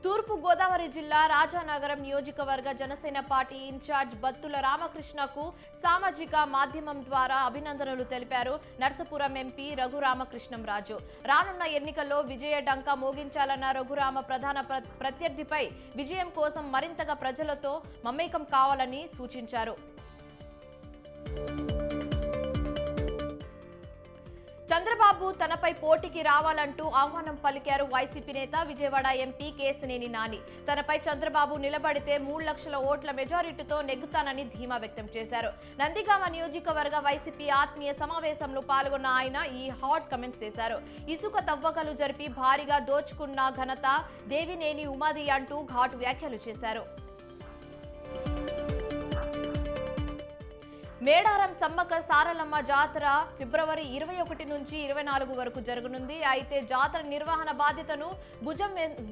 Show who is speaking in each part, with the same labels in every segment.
Speaker 1: తూర్పు గోదావరి జిల్లా రాజానగరం నియోజకవర్గ జనసేన పార్టీ ఇన్ఛార్జ్ బత్తుల రామకృష్ణకు సామాజిక మాధ్యమం ద్వారా అభినందనలు తెలిపారు నర్సాపురం ఎంపీ రఘురామకృష్ణంరాజు. రానున్న ఎన్నికల్లో విజయ డంకా మోగించాలన్న రఘురామ ప్రధాన ప్రత్యర్థిపై విజయం కోసం మరింతగా ప్రజలతో మమేకం కావాలని సూచించారు. చంద్రబాబు తనపై పోటీకి రావాలంటూ ఆహ్వానం పలికారు వైసీపీ నేత విజయవాడ ఎంపీ కేశినేని నాని. తనపై చంద్రబాబు నిలబడితే 3 లక్షల ఓట్ల మెజారిటీతో నెగ్గుతానని ధీమా వ్యక్తం చేశారు. నందిగామ నియోజకవర్గ వైసీపీ ఆత్మీయ సమావేశంలో పాల్గొన్న ఆయన ఈ హాట్ కమెంట్స్ చేశారు. ఇసుక తవ్వకాలు జరిపి భారీగా దోచుకున్న ఘనత దేవినేని ఉమాది అంటూ ఘాటు వ్యాఖ్యలు చేశారు. మేడారం సమ్మక్క సారలమ్మ జాతర ఫిబ్రవరి 21 నుంచి 24 వరకు జరగనుంది. అయితే జాతర నిర్వహణ బాధ్యతను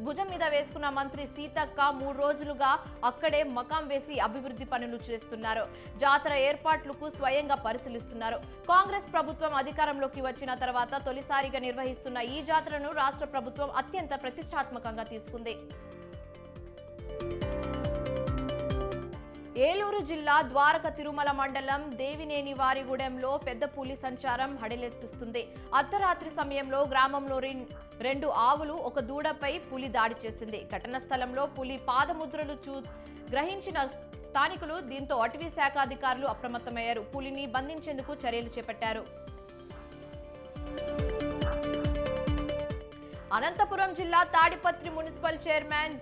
Speaker 1: భుజం మీద వేసుకున్న మంత్రి సీతక్క 3 రోజులుగా అక్కడే మకాం వేసి అభివృద్ధి పనులు చేస్తున్నారు. జాతర ఏర్పాట్లకు స్వయంగా పరిశీలిస్తున్నారు. కాంగ్రెస్ ప్రభుత్వం అధికారంలోకి వచ్చిన తర్వాత తొలిసారిగా నిర్వహిస్తున్న ఈ జాతరను రాష్ట్ర ప్రభుత్వం అత్యంత ప్రతిష్టాత్మకంగా తీసుకుంది. ఏలూరు జిల్లా ద్వారక తిరుమల మండలం దేవినేని వారిగూడెంలో పెద్ద పులి సంచారం హడలెత్తిస్తుంది. అర్ధరాత్రి సమయంలో గ్రామంలో 2 ఆవులు ఒక దూడపై పులి దాడి చేసింది. ఘటనా స్థలంలో పులి పాదముద్రలు గ్రహించిన స్థానికులు దీంతో అటవీ శాఖ అధికారులు అప్రమత్తమయ్యారు. పులిని బంధించేందుకు చర్యలు చేపట్టారు. అనంతపురం జిల్లా తాడిపత్రి మున్సిపల్ చైర్మన్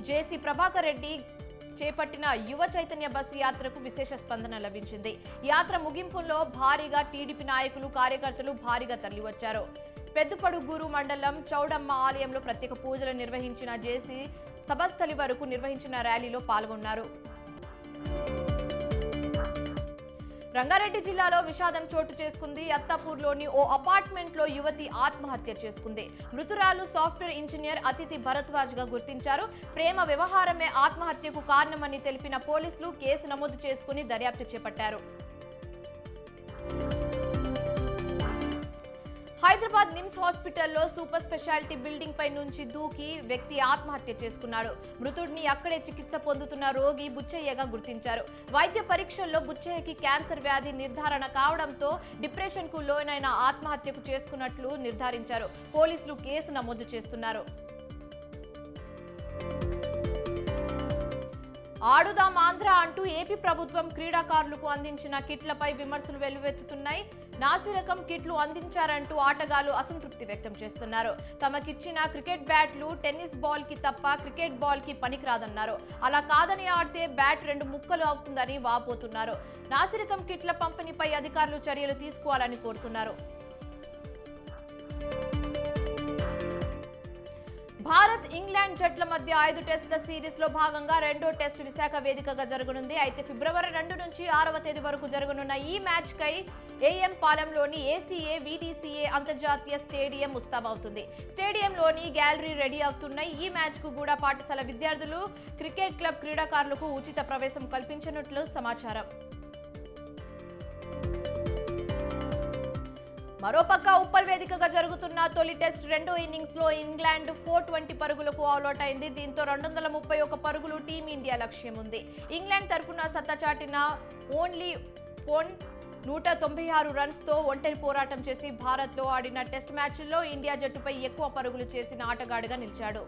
Speaker 1: జేసీ ప్రభాకర్ రెడ్డి చేపట్టిన యువ చైతన్య బస్సు యాత్రకు విశేష స్పందన లభించింది. యాత్ర ముగింపులో భారీగా టీడీపీ నాయకులు కార్యకర్తలు భారీగా తరలివచ్చారు. పెద్దుపడుగూరు మండలం చౌడమ్మ ఆలయంలో ప్రత్యేక పూజలు నిర్వహించిన జేసీ సభస్థలి వరకు నిర్వహించిన ర్యాలీలో పాల్గొన్నారు. రంగారెడ్డి జిల్లాలో విషాదం చోటు చేసుకుంది. అత్తాపూర్లోని ఓ అపార్ట్మెంట్ లో యువతి ఆత్మహత్య చేసుకుంది. మృతురాలు సాఫ్ట్వేర్ ఇంజనీర్ అతిథి భరద్వాజ్ గా గుర్తించారు. ప్రేమ వ్యవహారమే ఆత్మహత్యకు కారణమని తెలిపిన పోలీసులు కేసు నమోదు చేసుకుని దర్యాప్తు చేపట్టారు. హైదరాబాద్ నిమ్స్ హాస్పిటల్లో సూపర్ స్పెషాలిటీ బిల్డింగ్ పై నుంచి దూకి వ్యక్తి ఆత్మహత్య చేసుకున్నాడు. మృతుడిని అక్కడే చికిత్స పొందుతున్న రోగి బుచ్చయ్యగా గుర్తించారు. వైద్య పరీక్షల్లో బుచ్చయ్యకి క్యాన్సర్ వ్యాధి నిర్ధారణ కావడంతో డిప్రెషన్ కు లోనైన ఆత్మహత్యకు చేసుకున్నట్లు నిర్ధారించారు. పోలీసులు కేసు నమోదు చేస్తున్నారు. ఆడుదాం ఆంధ్ర అంటూ ఏపీ ప్రభుత్వం క్రీడాకారులకు అందించిన కిట్లపై విమర్శలు వెల్లువెత్తుతున్నాయి. నాసిరకం కిట్లు అందించారంటూ ఆటగాళ్లు అసంతృప్తి వ్యక్తం చేస్తున్నారు. తమకిచ్చిన క్రికెట్ బ్యాట్లు టెన్నిస్ బాల్ కి తప్ప క్రికెట్ బాల్ కి పనికిరాదన్నారు. అలా కాదని ఆడితే బ్యాట్ 2 ముక్కలు అవుతుందని వాపోతున్నారు. నాసిరకం కిట్ల పంపిణీపై అధికారులు చర్యలు తీసుకోవాలని కోరుతున్నారు. భారత్ ఇంగ్లాండ్ జట్ల మధ్య 5 టెస్టుల సిరీస్ లో భాగంగా 2వ టెస్ట్ విశాఖ వేదికగా జరగనుంది. అయితే ఫిబ్రవరి 2 నుంచి 6వ తేదీ వరకు జరగనున్న ఈ మ్యాచ్ కై ఏఎం పాలెంలోని ఏసీఏ వీటీసీఏ అంతర్జాతీయ స్టేడియం ముస్తాబవుతుంది. స్టేడియంలోని గ్యాలరీ రెడీ అవుతున్నాయి. ఈ మ్యాచ్ కు కూడా పాఠశాల విద్యార్థులు, క్రికెట్ క్లబ్ క్రీడాకారులకు ఉచిత ప్రవేశం కల్పించనున్నట్లు సమాచారం. మరోపక్క ఉప్పల్ వేదికగా జరుగుతున్న తొలి టెస్ట్ 2వ ఇన్నింగ్స్ లో ఇంగ్లాండ్ 420 పరుగులకు ఆల్అౌట్ అయింది. దీంతో 231 పరుగులు టీమిండియా లక్ష్యం ఉంది. ఇంగ్లాండ్ తరఫున సత్తా చాటిన ఓన్లీ 196 రన్స్ తో ఒంటరి పోరాటం చేసి భారత్ లో ఆడిన టెస్ట్ మ్యాచ్ల్లో ఇండియా జట్టుపై ఎక్కువ పరుగులు చేసిన ఆటగాడిగా నిలిచాడు.